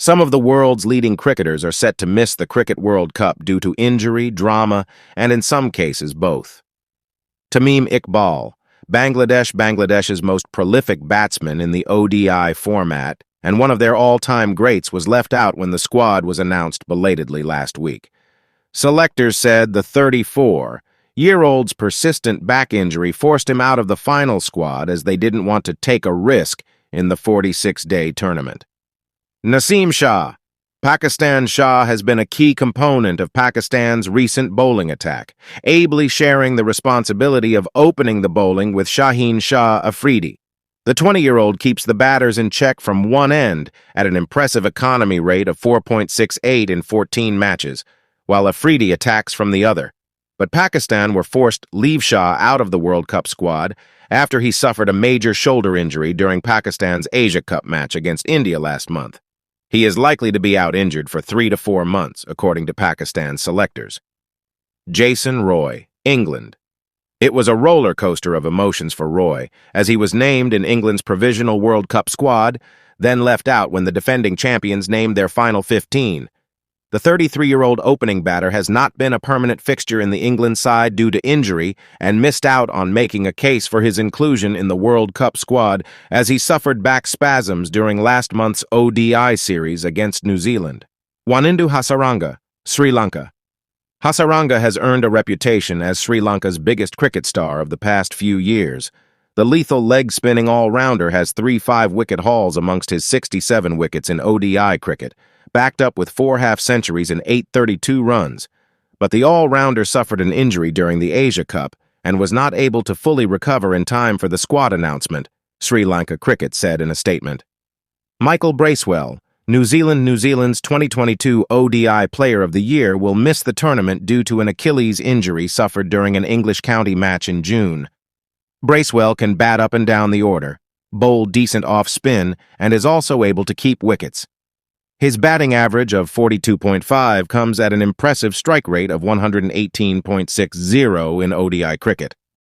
Some of the world's leading cricketers are set to miss the Cricket World Cup due to injury, drama, and in some cases, both. Tamim Iqbal, Bangladesh's most prolific batsman in the ODI format, and one of their all-time greats, was left out when the squad was announced belatedly last week. Selectors said the 34-year-old's persistent back injury forced him out of the final squad as they didn't want to take a risk in the 46-day tournament. Naseem Shah. Pakistan Shah has been a key component of Pakistan's recent bowling attack, ably sharing the responsibility of opening the bowling with Shaheen Shah Afridi. The 20-year-old keeps the batters in check from one end at an impressive economy rate of 4.68 in 14 matches, while Afridi attacks from the other. But Pakistan were forced to leave Shah out of the World Cup squad after he suffered a major shoulder injury during Pakistan's Asia Cup match against India last month. He is likely to be out injured for 3 to 4 months, according to Pakistan's selectors. Jason Roy, England. It was a roller coaster of emotions for Roy, as he was named in England's provisional World Cup squad, then left out when the defending champions named their final 15. The 33-year-old opening batter has not been a permanent fixture in the England side due to injury and missed out on making a case for his inclusion in the World Cup squad as he suffered back spasms during last month's ODI series against New Zealand. Wanindu Hasaranga, Sri Lanka. Hasaranga has earned a reputation as Sri Lanka's biggest cricket star of the past few years. The lethal leg-spinning all-rounder has 3 5-wicket hauls amongst his 67 wickets in ODI cricket, backed up with 4 half-centuries and 832 runs. But the all-rounder suffered an injury during the Asia Cup and was not able to fully recover in time for the squad announcement, Sri Lanka Cricket said in a statement. Michael Bracewell, New Zealand's 2022 ODI Player of the Year, will miss the tournament due to an Achilles injury suffered during an English county match in June. Bracewell can bat up and down the order, bowl decent off-spin, and is also able to keep wickets. His batting average of 42.5 comes at an impressive strike rate of 118.60 in ODI cricket.